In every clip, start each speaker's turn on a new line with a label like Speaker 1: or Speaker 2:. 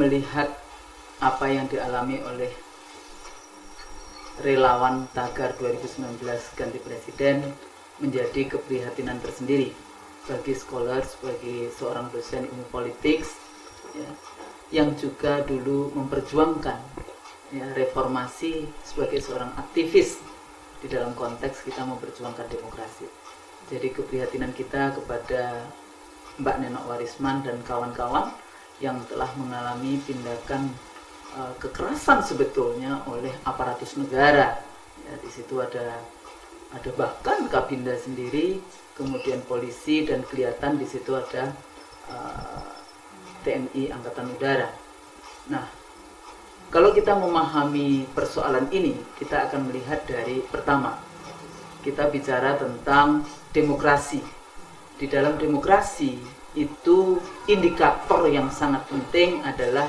Speaker 1: melihat apa yang dialami oleh relawan tagar 2019 ganti presiden menjadi keprihatinan tersendiri bagi scholars, bagi seorang dosen ilmu politik ya, yang juga dulu memperjuangkan ya, reformasi sebagai seorang aktivis di dalam konteks kita memperjuangkan demokrasi. Jadi keprihatinan kita kepada Mbak Nenok Warisman dan kawan-kawan yang telah mengalami tindakan kekerasan sebetulnya oleh aparatus negara. Ya, di situ ada bahkan Kabinda sendiri, kemudian polisi, dan kelihatan di situ ada TNI Angkatan Udara. Nah, kalau kita memahami persoalan ini, kita akan melihat dari pertama, kita bicara tentang demokrasi. Di dalam demokrasi itu indikator yang sangat penting adalah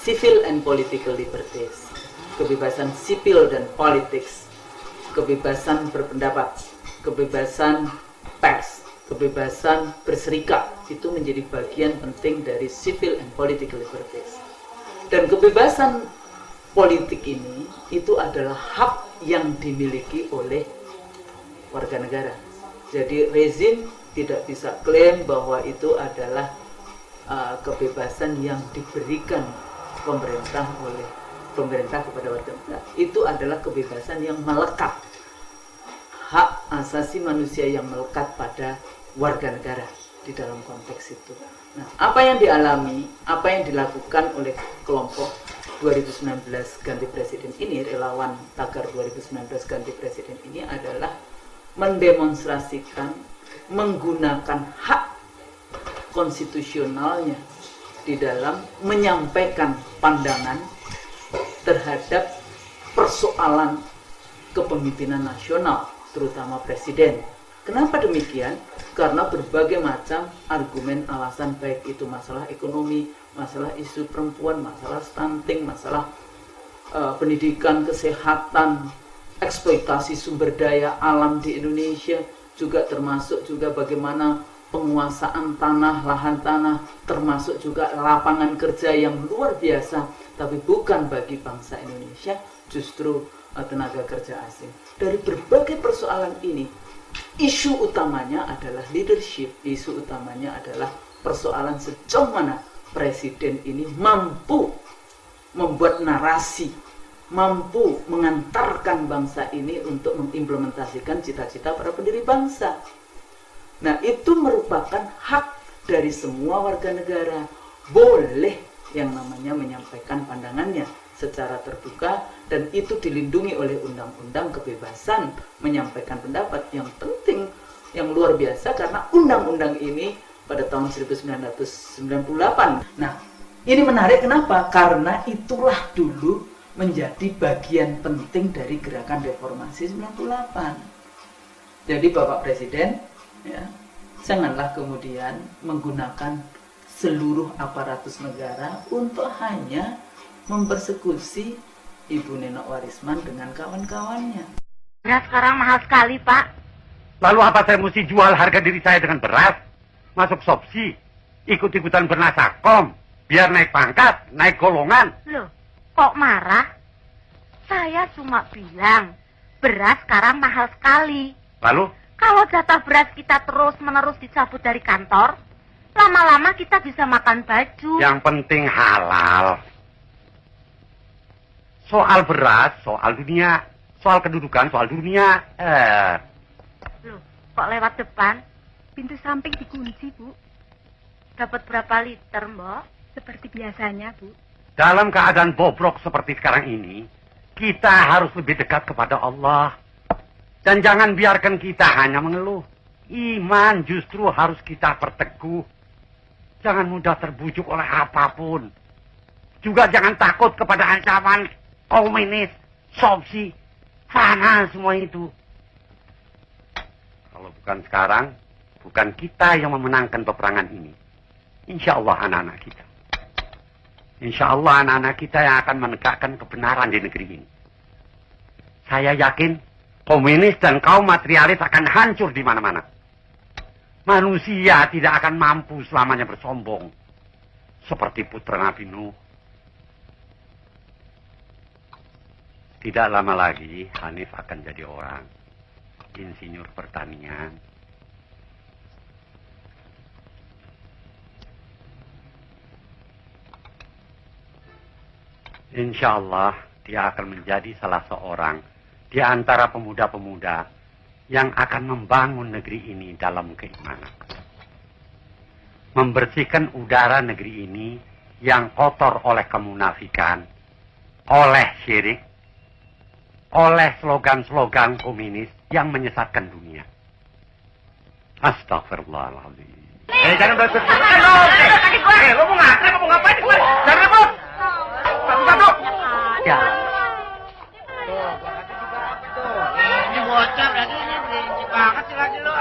Speaker 1: civil and political liberties, kebebasan sipil dan politik, kebebasan berpendapat, kebebasan pers, kebebasan berserikat, itu menjadi bagian penting dari civil and political liberties. Dan kebebasan politik ini itu adalah hak yang dimiliki oleh warga negara. Jadi rezim tidak bisa klaim bahwa itu adalah kebebasan yang diberikan pemerintah oleh pemerintah kepada warga negara. Itu adalah kebebasan yang melekat, hak asasi manusia yang melekat pada warga negara di dalam konteks itu. Nah, apa yang dialami, apa yang dilakukan oleh kelompok 2019 ganti presiden ini, relawan tagar 2019 ganti presiden ini adalah mendemonstrasikan, menggunakan hak konstitusionalnya di dalam menyampaikan pandangan terhadap persoalan kepemimpinan nasional, terutama presiden. Kenapa demikian? Karena berbagai macam argumen alasan, baik itu masalah ekonomi, masalah isu perempuan, masalah stunting, masalah pendidikan, kesehatan, eksploitasi sumber daya alam di Indonesia, juga termasuk juga bagaimana penguasaan tanah, lahan tanah, termasuk juga lapangan kerja yang luar biasa, tapi bukan bagi bangsa Indonesia, justru tenaga kerja asing. Dari berbagai persoalan ini, isu utamanya adalah leadership, isu utamanya adalah persoalan sejauh mana presiden ini mampu membuat narasi, mampu mengantarkan bangsa ini untuk mengimplementasikan cita-cita para pendiri bangsa. Nah, itu merupakan hak dari semua warga negara. Boleh yang namanya menyampaikan pandangannya secara terbuka, dan itu dilindungi oleh undang-undang kebebasan menyampaikan pendapat yang penting, yang luar biasa, karena undang-undang ini pada tahun 1998. Nah, ini menarik kenapa? Karena itulah dulu menjadi bagian penting dari gerakan reformasi 98. Jadi Bapak Presiden, ya, janganlah kemudian menggunakan seluruh aparatus negara untuk hanya mempersekusi Ibu Nenok Warisman dengan kawan-kawannya.
Speaker 2: Beras sekarang mahal sekali, Pak.
Speaker 3: Lalu apa saya mesti jual harga diri saya dengan beras? Masuk sopsi, ikut-ikutan bernasakom, biar naik pangkat, naik golongan.
Speaker 2: Loh, kok marah? Saya cuma bilang, beras sekarang mahal sekali.
Speaker 3: Lalu?
Speaker 2: Kalau jatah beras kita terus-menerus dicabut dari kantor, lama-lama kita bisa makan baju.
Speaker 3: Yang penting halal. Soal beras, soal dunia. Soal kedudukan, soal dunia.
Speaker 2: Loh, kok lewat depan? Pintu samping dikunci, Bu. Dapat berapa liter, Mbak? Seperti biasanya, Bu.
Speaker 3: Dalam keadaan bobrok seperti sekarang ini, kita harus lebih dekat kepada Allah. Dan jangan biarkan kita hanya mengeluh. Iman justru harus kita perteguh. Jangan mudah terbujuk oleh apapun. Juga jangan takut kepada ancaman komunis, sopsi, fana semua itu. Kalau bukan sekarang, bukan kita yang memenangkan peperangan ini. Insya Allah anak-anak kita. Insya Allah anak-anak kita yang akan menegakkan kebenaran di negeri ini. Saya yakin komunis dan kaum materialis akan hancur di mana-mana. Manusia tidak akan mampu selamanya bersombong. Seperti putra Nabi Nuh, Tidak lama lagi Hanif akan jadi orang insinyur pertanian. Insya Allah dia akan menjadi salah seorang di antara pemuda-pemuda yang akan membangun negeri ini dalam keimanan. Membersihkan udara negeri ini yang kotor oleh kemunafikan, oleh syirik, oleh slogan-slogan komunis yang menyesatkan dunia. Astagfirullahaladzim.
Speaker 4: Jangan berantem. Sakit gue. Lo mau ngapain? Mau ngapain? Jangan ribut. Satu-satu.
Speaker 3: Ya.
Speaker 4: Ini bocah berarti ini berisik banget sih lagi lo.